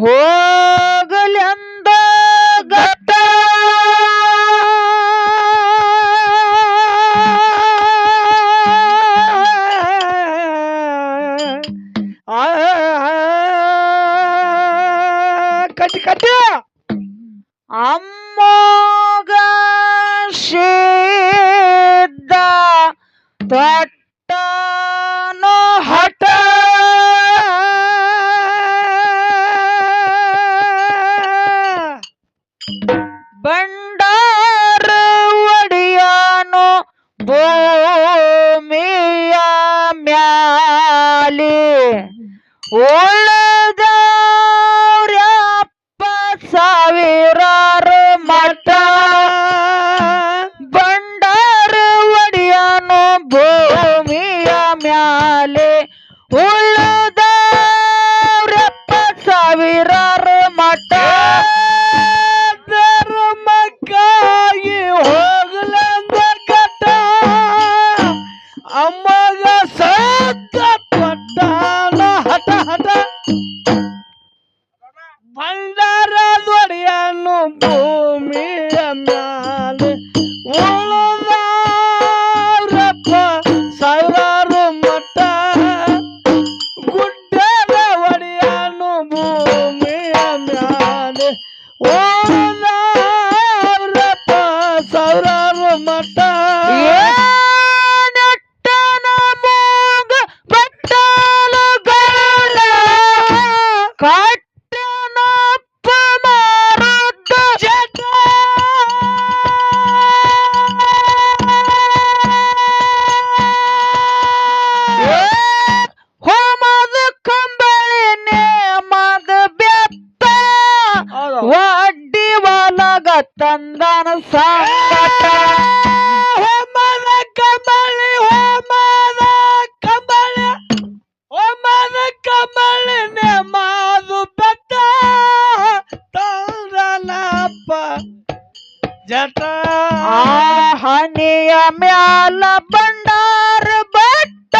ಹೋಗಲೆಂದ ಗಟ್ಟ ಕಟ್ಟಿ ಕಟ್ಟಿ ಅಮ್ಮೋಗ ಸಿದ್ದ ತೊಟ್ಟನೋ ಹಠ ಬಂಡಾರ ಒಡೆಯನು ಭೂಮಿಯ ಮ್ಯಾಲಿ ಉಳಿದವ್ರ್ಯಪ್ಪ ಸಾವಿರಾರು ಮಠ ಬಂಡಾರ ಒಡೆಯನು ಭೂಮಿಯ ಮ್ಯಾಲೆ ಉಳಿದವ್ರ್ಯಪ್ಪ ಸಾವಿರಾರು ಮಠ ಧರ್ಮಕ್ಕಾಗಿ ಹೋಗ್ಲಂದ ಕಟ್ಟ ಅಮ್ಮಗ ಸತ್ತ ಪಟ್ಟಾನ ಹಠ ಹಠ ಬಂಡಾರ ದೊಡೆಯನು ಭೂಮಿಯ ಮ್ಯಾಲೆ ಉಳಿದವ್ರಪ್ಪ ಸಾವಿರಾರು ಮಠ ಗುಡ್ಡದ ಒಡೆಯನು ಭೂಮಿಯ ಮ್ಯಾಲೆ ಉಳಿದವ್ರಪ್ಪ ಸಾವಿರಾರು ಮಠ ನೆಟ್ಟನ ಮೂಗ ಬಟ್ಟಲುಗಳ ಕಟ್ಟನಪ್ಪ ಮಾರುದ್ದ ಜಟ ಹೋಮದ ಕಂಬಳಿ ನೇಮದ ಬೆತ್ತ ವಡ್ಡಿ ಒಲಗ ತಂದನ ಸಂಕಟ ಹೋಮದ ಕಂಬಳಿ ನೇಮದು ಬೆತ್ತ ತಂದನಪ್ಪ ಜಟ ಹನಿಯ ಮ್ಯಾಲ ಬಂಡಾರ ಬಟ್ಟ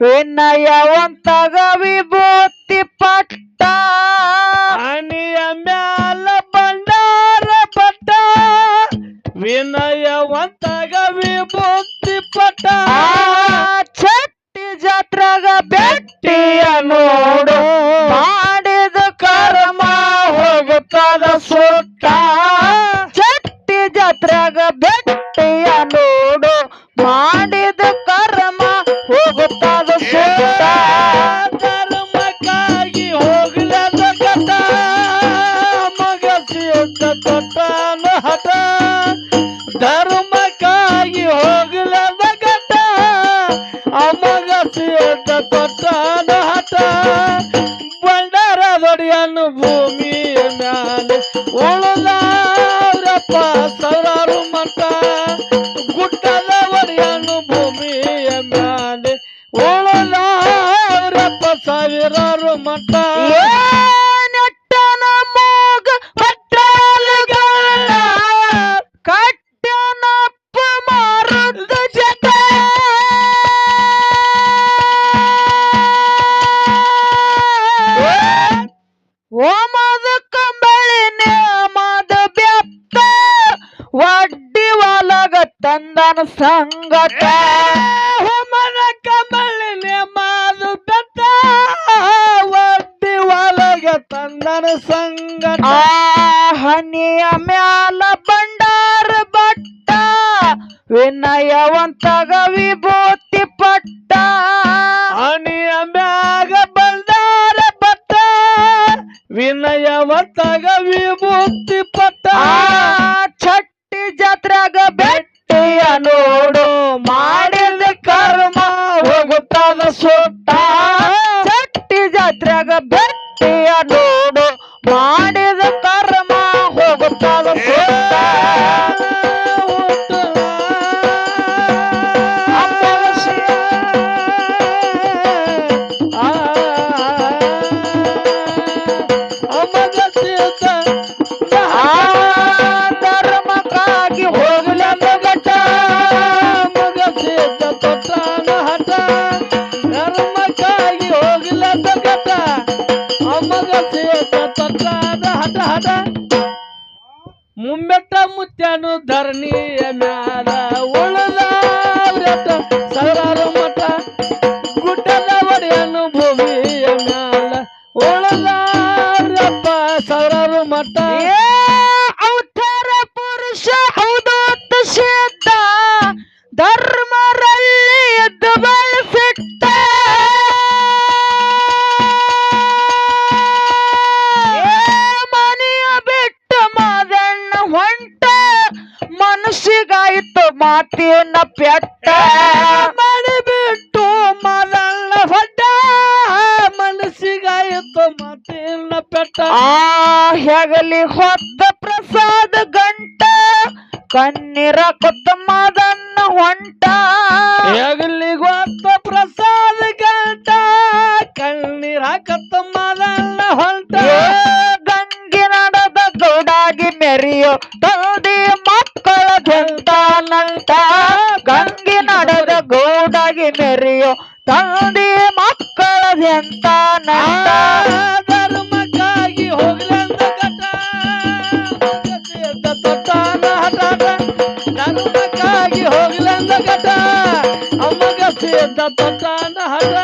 ವಿನಯವಂತಗ ವಿಭೂತಿ ಪಟ್ಟ ಹನಿಯ ಮ್ಯಾಲ ಬಂಡಾರ ಬಟ್ಟ ವಿನಯವಂತಗ ವಿಭೂತಿ ಪಟ್ಟ ಚಟ್ಟಿ ಜಾತ್ರೆಗ ಬೆಟ್ಟಿಯ ನೋಡು ಮಾಡಿದ ಕರ್ಮ ಹೋಗುತ್ತದ ಸುಟ್ಟ ಚಟ್ಟಿ ಜಾತ್ರೆಗ ಬೆಟ್ಟಿಯ ನೋಡು ಮಾಡಿದ ಕರ್ಮ ಹೋಗುತ್ತದ ಸುಟ್ಟ ಧರ್ಮಕ್ಕಾಗಿ ಹೋಗ್ಲದ ಕಟ್ಟ ಮಗಸಿಯುತ್ತ ತೊಟ್ಟನ ಹಠ ಧರ್ಮಕ್ಕಾಗಿ ಹೋಗ್ಲದ ಕಟ್ಟ ಅಮಗಸಿಯುತ್ತ ತೊಟ್ಟನ ಹಠ ಬಂಡಾರ ದೊಡೆಯನು ಭೂಮಿಯ ಮ್ಯಾಲೆ ಉಳಿದವ್ರಪ್ಪ ಸಾವಿರಾರು ಮಠ ಗುಡ್ಡದ ಒಡೆಯನು ಭೂಮಿಯ ಮ್ಯಾಲೆ ಉಳಿದವ್ರಪ್ಪ ಸಾವಿರಾರು ಮಠ ನೆಟ್ಟನ ಮೂಗ ಬಟ್ಟಲುಗಳ ಕಟ್ಟನಪ್ಪ ಮಾರುದ್ದ ಜಟ ಹೋಮದ ಕಂಬಳಿ ನೇಮದ ಬೆತ್ತ ವಡ್ಡಿ ಒಲಗ ತಂದನ ಸಂಗಟ ಹೋಮದ ಕಂಬಳಿ ನೇಮದ ಬೆತ್ತ ವಡ್ಡಿ ಒಲಗ ತಂದನ ಸಂಗಟ ಹನಿಯ ಮ್ಯಾಲ ಬಂಡಾರ ಬಟ್ಟ ವಿನಯವಂತಗ ವಿಭೂತಿ ಪಟ್ಟ ಹನಿಯ ಮ್ಯಾಗ ಬಂಡಾರ ಬಟ್ಟ ವಿನಯವಂತಗ ವಿಭೂತಿ ಪಟ್ಟ ಚಟ್ಟಿ ಜಾತ್ರೆಗ ಬೆಟ್ಟಿಯ ನೋಡು ಮಾಡಿದ ಕರ್ಮ ಹೋಗುತ್ತದ ಸುಟ್ಟ ಚಟ್ಟಿ ಜಾತ್ರೆಗ ಬೆಟ್ಟಿಯ ನೋಡು ಮಾಡಿದ ಕರ್ಮ ಹೋಗುತ್ತದ ಸುಟ್ಟ ಧರ್ಮಕ್ಕಾಗಿ ಹೋಗ್ಲಂದ ಗಟ್ಟ ಮಗಸಿದ್ದ ತೊಟ್ಟನ ಹಠ ಧರ್ಮಕ್ಕಾಗಿ ಹೋಗ್ಲಂದ ಗಟ್ಟ ಅಮ್ಮಗ ಹಠ ಹಠ ಮುಂಬೆಟ್ಟ ಮುತ್ಯಾನು ಧರಣಿಯ ಮ್ಯಾಲ ಉಳದಾವ್ರತ ಸಾವಿರಾರು ಮಠ ಗುಡ್ಡದ ಒಡೆಯನು ಭೂಮಿಯ ಮ್ಯಾಲ ಉಳದಾವ್ರಪ್ಪ ಸಾವಿರಾರು ಮಠ ಅವತಾರ ಪುರುಷ ಹೌದೋತ್ತ ಸಿದ್ಧ ಧರ್ಮರಲ್ಲಿ ಎದ್ದು ಬಳಸಿಟ್ಟ ಮನೆಯ ಬಿಟ್ಟು ಮಾದಣ್ಣ ಹೊಂಟ ಮನಸ್ಸಿಗಾಯ್ತು ಮಾತಿನ ಪೆಟ್ಟ ಮನೆ ಬಿಟ್ಟು ಮಾದಣ್ಣ ಹೊಂಟ ಮನಸ್ಸಿಗಾಯ್ತು ಮಾತಿನ ಪೆಟ್ಟ ಹೆಗಲಿ ಹೊತ್ತ ಪ್ರಸಾದ ಗಂಟ ಕಣ್ಣೀರ ಕೊತ್ತ ಮಾದಣ್ಣ ಹೊಂಟ ಹೆಗಲಿ ಹೊತ್ತ ಪ್ರಸಾದ ಗಂಟ ಕಣ್ಣೀರ ಕತ್ತ ಮಾದಣ್ಣ ಹೊಂಟ ಗಂಗಿ ನಡದ ಗೌಡಾಗಿ ಮೆರಿಯೋ ತಂದೆ ಮಕ್ಕಳ ಗೆಂತ ನಂಟ ಗಂಗಿ ನಡೆದ ಗೌಡಾಗಿ ಮೆರಿಯೋ ತಂದೆ ಮಕ್ಕಳ ಗೆಂತ ನಂಟ ಧರ್ಮಕ್ಕಾಗಿ ಹೋಗ್ಲಂದ ಕಟ ತೊಟ್ಟಾನ ಹಠ ಧರ್ಮಕ್ಕಾಗಿ ಹೋಗ್ಲಂದ ಕಟ ಅಮ್ಮಗ ಸೇದ ತೊಟ್ಟಾನ ಹಠ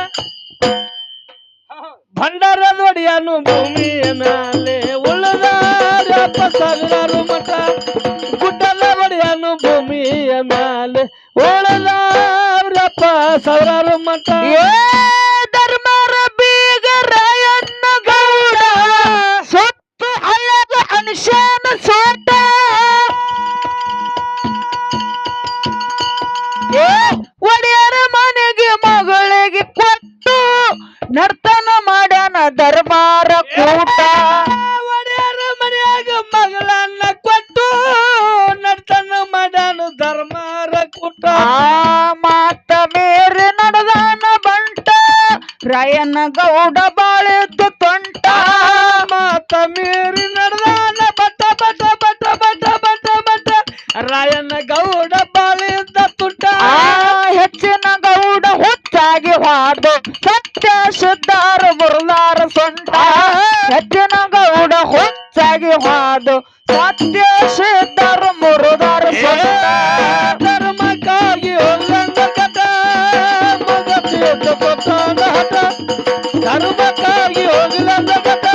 ಭಂಡಾರದ ಒಡೆಯನು ಭೂಮಿಯ ಮ್ಯಾಲೆ ಉಳಿದಾರಪ್ಪ ಸಾವಿರಾರು ಮಠ ಗುಡ್ಡದ ಒಡೆಯನು ಭೂಮಿಯ ಮ್ಯಾಲೆ ಉಳಿದಾರಪ್ಪ ಸಾವಿರಾರು ಮಠ ಧರ್ಮರ ಬೀಗರಾಯಣ್ಣ ಗೌಡ ಸೊತ್ತು ಹಳ್ಳದ ಅನುಶಾನ ಸೋಟ ಒಡೆಯರ ಮನೆಗೆ ಮಗಳಿಗೆ ಕೊಟ್ಟು ನರ್ತನ ಮಾಡ್ಯಾನ ದರ್ಬಾರ ಕೂಟ ಒಡೆಯರ ಮನೆಯಾಗ ಮಗಳನ್ನ ಕೊಟ್ಟು ನರ್ತನ ಮಾಡ್ಯಾನ ಧರ್ಮಾರ ಕೂಟ ಮಾತ ಮೇರೆ ನಡೆದಾನ ಬಂಟ ರಾಯಣ್ಣ ಗೌಡ ಬಾಳೆದ್ದು ತೊಂಟ ಮಾತ ಮೀರಿ ನಡೆದಾನ ಬಟ್ಟ ಬಟ್ಟ ಬಟ್ಟ ಬಟ್ಟ ಬಟ್ಟ ಬಟ್ಟ ರಾಯಣ್ಣ ಗೌಡ ಬಾಳೆದ್ದ ತುಟ್ಟ ಹೆಚ್ಚಿನ ಗೌಡ ಹುಚ್ಚಾಗಿ ಹಾದು ಸತ್ಯ ಸಿದ್ಧಾರ ಮುರುದಾರ ಸೊಂಟ ಹೆಚ್ಚಿನ ಗೌಡ ಹುಚ್ಚಾಗಿ ಹಾದು ಸತ್ಯ ಸಿದ್ಧಾರ ಮುರುದಾರ ಸೊಂಟ ಧರ್ಮಕ್ಕಾಗಿ ಹೋಗಂದ ಕಟ ಮಗತಿಯತ್ತ ಕೊಟ್ಟಾನ ಹಠ ಧರ್ಮಕ್ಕಾಗಿ ಹೋಗಲಂದ ಕಟ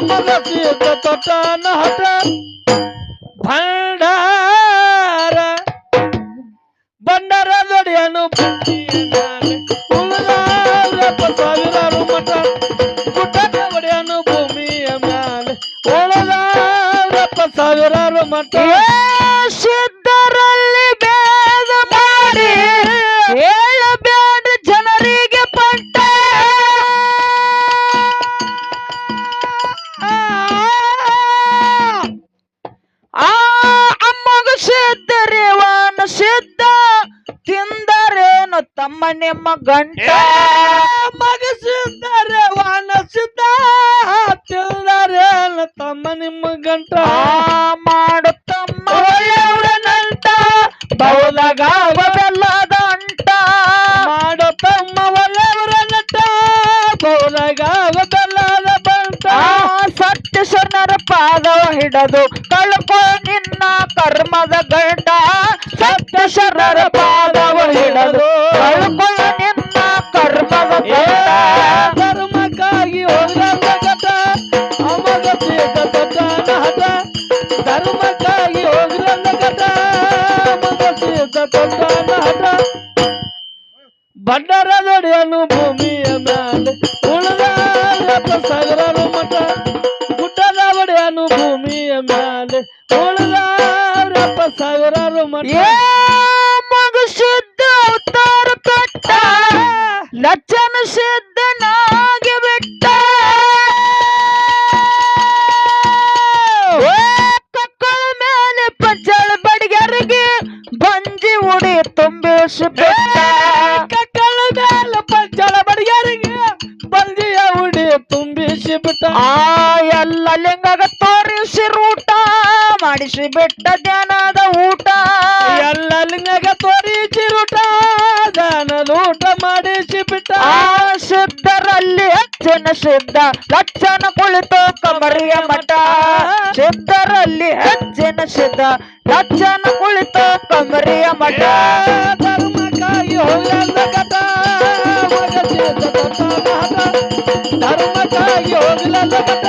ಮಗತಿಯತ್ತ ತೊಟ್ಟಾನ ಹಠ ಭಂಡಾರ ಬಂಡಾರ ದೊಡೆಯನು ಉಳಿದಾರಪ್ಪ ಸಾವಿರಾರು ಮಠ ಗುಡ್ಡದ ಒಡೆಯನು ಭೂಮಿಯ ಮ್ಯಾಲೆ ಉಳಿದಾರಪ್ಪ ಸಾವಿರಾರು ಮಠ ಸಿದ್ಧರಲ್ಲಿ ಭೇದ ಮಾಡಿ ಹೇಳಬೇಡ ಜನರಿಗೆ ಪಟ್ಟ ಅಮ್ಮಗ ಸಿದ್ಧರೇವನ ಸಿದ್ಧ ತಿಂದರೇನು ತಮ್ಮ ನಿಮ್ಮ ಗಂಟ ಮಗ ಸಿದ್ಧರೇವನ ಸಿದ್ಧ ತಿಂದರೇನು ತಮ್ಮ ನಿಮ್ಮ ಗಂಟ ಮಾಡು ತಮ್ಮ ಒಳ್ಳೆಯವರನಂಟ ಬೌದಾಗ ಬೆಲ್ಲದ ಅಂಟ ಮಾಡು ತಮ್ಮ ಒಳ್ಳೆಯವರನಂಟ ಬೌದಾಗ ಬೆಲ್ಲದ ಬಂಟ ಸತ್ಯ ಶರಣರ ಪಾದವ ಹಿಡದು ಕಳ್ಕೊ ನಿನ್ನ ಕರ್ಮದ ಗಂಟ ಸತ್ಯ ಶರಣರ ಪಾದವ ಹಿಡದು ಕಳ್ಕೊ ನಿನ್ನ ಕರ್ಮದ ಗಂಟ ಧರ್ಮಕ್ಕಾಗಿ ಹೋಗಂದ ಕಟ ಅಮಗ ಸೇದ ತೊಟ್ಟಾನ ಹಠ ಧರ್ಮಕ್ಕಾಗಿ ಹೋಗಂದ ಕಟ ಅಮಗ ಸೇದ ತೊಟ್ಟಾನ ಹಠ ಭಂಡಾರ ದೊಡೆಯನು ಭೂಮಿಯ ಮ್ಯಾಲೆ ಉಳಿದಾರಪ್ಪ ಸಾವಿರಾರು ಮಠ ಗುಡ್ಡದ ಒಡೆಯನು ಭೂಮಿಯ ಮ್ಯಾಲೆ ಉಳಿದಾರಪ್ಪ ಸಾವಿರಾರು ಮಠ ಮಗ ಸಿದ್ಧ ಅವತಾರ ಕಟ್ಟ ಲಚ್ಚನ ಸಿದ್ಧನಾಗಿ ಬಿಟ್ಟ ಕಕ್ಕಳ ಮೇಲೆ ಪಂಚಳ ಬಡಿಗರಿಗೆ ಬಂಜಿ ಉಡಿ ತುಂಬಿಸಿ ಬಿಟ್ಟ ಕಕ್ಕಳ ಮೇಲೆ ಪಂಚಳ ಬಡಿಗರಿಗೆ ಬಂಜಿಯ ಉಡಿ ತುಂಬಿಸಿ ಬಿಟ್ಟ ಎಲ್ಲ ಲಿಂಗಗ ತೋರಿಸಿ ರೂಟ ಮಾಡಿಸಿ ಬಿಟ್ಟ ಧ್ಯಾನದ ಊಟ ಎಲ್ಲ ಲಿಂಗಗ ತೋರಿಸಿ ರೂಟ ಧ್ಯಾನದ ಊಟ ಮಾಡಿಸಿ ಬಿಟ್ಟ ಸಿದ್ಧರಲ್ಲಿ ಹೆಚ್ಚ ಹೆಚ್ಚಿನ ಸಿದ್ಧ ಲಕ್ಷಣ ಕುಳಿತು ಕಮರಿಯ ಮಠ ಸಿದ್ಧರಲ್ಲಿ ಹೆಚ್ಚಿನ ಸಿದ್ಧ ಲಕ್ಷಣ ಕುಳಿತು ಕಮರಿಯ ಮಠ ಧರ್ಮಕ್ಕಾಗಿ ಹೋಗಲ್ಲ ಕಟ ಧರ್ಮಕ್ಕಾಗಿ ಹೋಗಲ್ಲ ಕಟ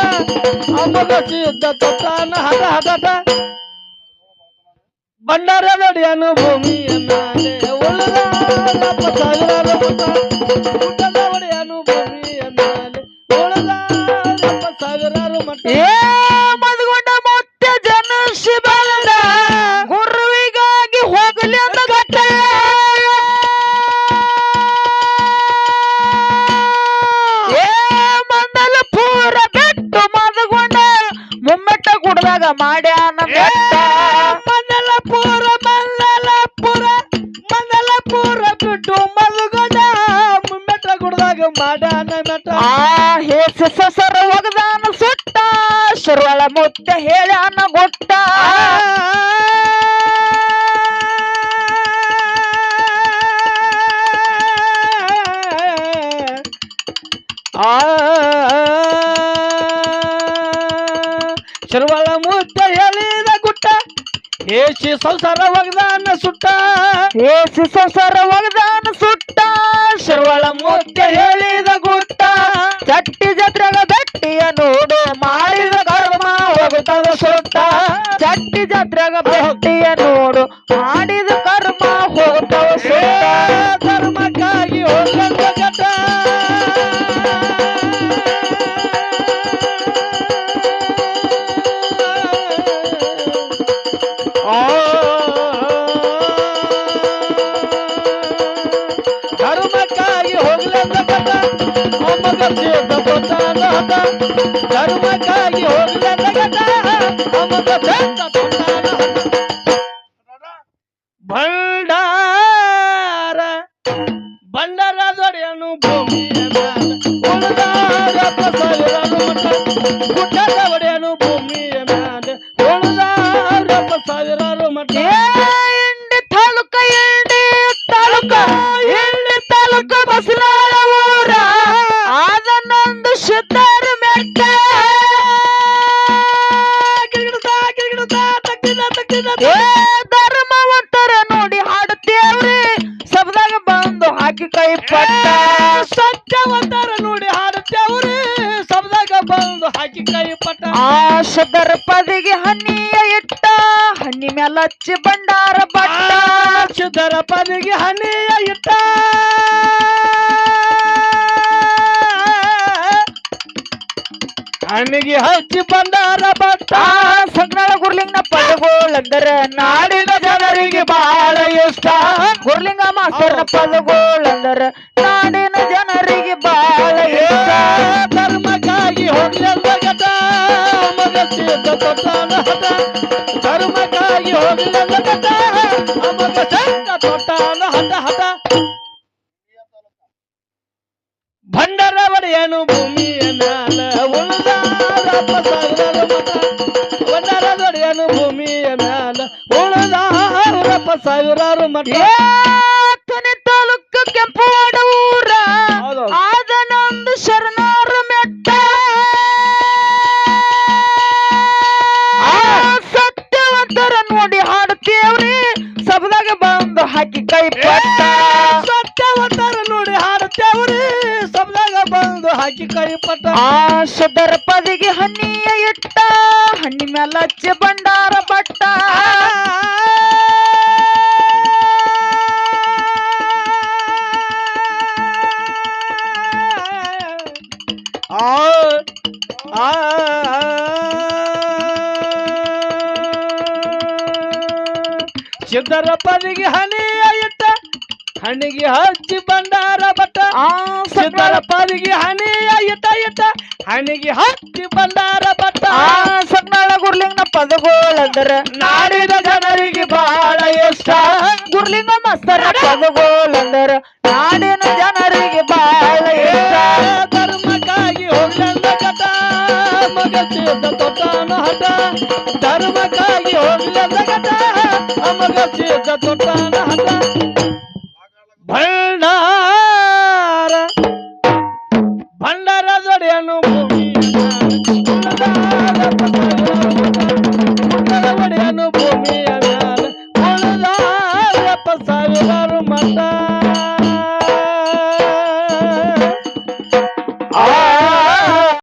ಅಮಗ ಸಿದ್ಧ ತೊಟ್ಟಾನ ಹಠ ಹಠ ಬಂಡಾರ ನಡಿಯನು ಭೂಮಿಯ ಮೇಲೆ ಉಳಿದ ಸಾವಿರಾರು ಊಟದ ಒಡೆಯನು ಭೂಮಿಯ ಮೇಲೆ ಉಳಿದ ಸಾವಿರಾರು ಮಠ ಮದುಗೊಂಡ ಮತ್ತೆ ಜನಸಿ ಬಲದ ಗುರುವಿಗಾಗಿ ಹೋಗಲಿ ಅಂತ ಗಟ್ಟ ಮಂದಲ ಪೂರ ಬಿಟ್ಟು ಮದುಗೊಂಡ ಮುಮ್ಮೆಟ್ಟ ಕುಡ್ದಾಗ ಮಾಡ್ಯಾನ ಬೆಟ್ಟ ಮಂದಲಪುರ ಬಿಟ್ಟು ಮಲಗೋದ ಮುಮ್ಮೆಟ್ಟ ಕುಡ್ದಾಗ ಮಾಡ್ಯಾನ ಮೆಟ್ಟ ಹೇಸ ಸಸರ ಒಗದಾನ ಸುಟ್ಟ ಶುರುವಳ ಮುತ್ತ ಹೇಳ್ಯಾನ ಗುಟ್ಟ ಶುರುವಳ ಮುತ್ತ ಹೇಳಿದ ಗುಟ್ಟ ಏಸಿ ಸಂಸಾರ ಒಗದಾನ ಸುಟ್ಟ ಏಸಿ ಸಂಸಾರ ಒಗದಾನ ಸುಟ್ಟ ಶುರುವಳ ಮುತ್ತ ಹೇಳಿದ ಗುಟ್ಟ ಚಟ್ಟಿ ಜತ್ರೆಗ ಬೆಟ್ಟಿಯ ನೋಡು ಮಾಡಿದ ಕರ್ಮ ಹೋಗುತ್ತದ ಸುಟ್ಟ ಚಟ್ಟಿ ಜತ್ರೆಗ ಬೆಟ್ಟಿಯ ನೋಡು ಮಾಡಿದ ಕರ್ಮ ಹೋಗುತ್ತವ ಸುಟ್ಟ ಧರ್ಮಕ್ಕಾಗಿ ಹೋಗಂದ ಗಟ್ಟ ಧರ್ಮಕ್ಕಾಗಿ ಹೋಗ್ಲಂದ ಕಟ ಅಮ್ಮಗ ಸಿದ್ಧ ತೊಟ್ಟಾನ ಹಠ ಧರ್ಮಕ್ಕಾಗಿ ಹೋಗ್ಲಂದ ಕಟ ಅಮ್ಮಗ ಸಿದ್ಧ ತೊಟ್ಟಾನ ಹಠ ಭಂಡಾರ ದೊಡೆಯನು ಭೂಮಿಯ ಮೇಲೆ ಉಳಿದಾರಪ್ಪ ಸಾವಿರಾರು ಮಠ ಗುಡ್ಡದ ಒಡೆಯನು ಭೂಮಿಯ ಮೇಲೆ ಉಳಿದಾರಪ್ಪ ಸಾವಿರಾರು ಮಠ ಇಂಡಿ ತಾಲೂಕ ಬಸನಾಳ ಊರ ಆದನೊಂದು ಸಿದ್ಧರ ಮೆಟ್ಟ ಧರ್ಮವಂತರ ನೋಡಿ ಹಾಡುತ್ತೇವ್ರಿ ಸಬದಾಗ ಬಂದು ಹಾಕಿ ಕೈ ಪಟ್ಟ ಸತ್ಯವಂತರ ನೋಡಿ ಹಾಡುತ್ತೇವ್ರಿ ಸಬದಾಗ ಬಂದು ಹಾಕಿ ಕೈ ಪಟ್ಟ ಸಿದ್ಧರ ಪದಿಗೆ ಹನಿಯ ಇಟ್ಟ ಹನಿ ಮೇಲಚ್ಚಿ ಬಂಡಾರ ಬಟ್ಟ ಸಿದ್ಧರ ಪದಿಗೆ ಹನಿಯ ಇಟ್ಟ ಹಣ್ಣಿಗೆ ಹಚ್ಚಿ ಬಂದಾರ ಬಟ್ಟ ಸಗ್ನಾಳ ಗುರ್ಲಿಂಗನ ಪದಗೋಳಂದರ ನಾಡಿನ ಜನರಿಗೆ ಬಹಳ ಇಷ್ಟ ಗುರ್ಲಿಂಗ ಮಾಸ್ತರ್ನ ಪದಗೋಳಂದರ ನಾಡಿನ ಜನರಿಗೆ ಬಹಳ ಇಷ್ಟ ಧರ್ಮಕ್ಕಾಗಿ ಹೋಗ್ಲಂದ ಗಟ ಮಗ ಸಿದ್ಧ ತೊಟ್ಟಾನ ಹಠ ಧರ್ಮಕ್ಕಾಗಿ ಹೋಗ್ಲಂದ ಗಟ ಮಗ ಸಿದ್ಧ ತೊಟ್ಟಾನ ಹಠ ಹಠ ಭಂಡಾರ ಒಡೆಯನು ಭೂಮಿಯ ಮ್ಯಾಲ ಉಳಿದಾರಪ್ಪ ಸಾವಿರಾರು ಮಠ ಭಂಡಾರ ಒಡೆಯನು ಭೂಮಿಯ ಮ್ಯಾಲ ಉಳಿದಾರಪ್ಪ ಸಾವಿರಾರು ಮಠ ಕೊನೆ ತಾಲೂಕು ಕೆಂಪವಾಡ ಊರ ಆದನೊಂದು ಶರಣಾರ ಮೆಟ್ಟ ಸತ್ಯವಂತರ ನೋಡಿ ಹಾಡುತ್ತೇವ್ರಿ ಸಬದಾಗ ಬಂದು ಹಾಕಿ ಕೈ ಪಟ್ಟ ಸತ್ಯವಂತರ ನೋಡಿ ಹಾಡುತ್ತೇವ್ರಿ ಸಬದಾಗ ಬಂದು ಹಾಕಿ ಕೈ ಪಟ್ಟ ಸಿದ್ಧರ ಪದಿಗೆ ಹನಿಯ ಇಟ್ಟ ಹಣ್ಣಿ ಮೇಲಚ್ಚಿ ಬಂಡಾರ ಬಟ್ಟ ಸಿದ್ಧರ ಪದಿಗೆ ಹನಿಯ ಇಟ್ಟ ಹಣ್ಣಿಗೆ ಹಚ್ಚಿ ಬಂಡಾರ ಬಟ್ಟ ಸಿದ್ಧರ ಪದಿಗೆ ಹನಿಯ ಇಟ್ಟ ಹಣ್ಣಿಗೆ ಹಚ್ಚಿ ಬಂಡಾರ ಬಟ್ಟ ಸಗ್ನಾಳ ಗುರ್ಲಿಂಗನ ಪದಗೋಳಂದರ ನಾಡಿನ ಜನರಿಗೆ ಬಹಳ ಇಷ್ಟ ಗುರ್ಲಿಂಗ ಮಸ್ತರ ಪದಗೋಳಂದರ ನಾಡಿನ ಜನರಿಗೆ ಬಹಳ ಇಷ್ಟ ಧರ್ಮಕ್ಕಾಗಿ ಹೋಗ್ಲಂದ ಕಟ ಮಗ ಸಿದ್ಧ ತೊಟ್ಟಾನ ಹಠ ಧರ್ಮಕ್ಕಾಗಿ ಹೋಗ್ಲಂದ ಕಟ ಮಗ ಸಿದ್ಧ ತೊಟ್ಟಾನ ಹಠ ಭಂಡಾರ ಭಂಡಾರದೊಡೆಯನು ಒಡೆಯನು ಭೂಮಿಯ ಮ್ಯಾಲ ಉಳಿದಾರ 70,000 ಮಠ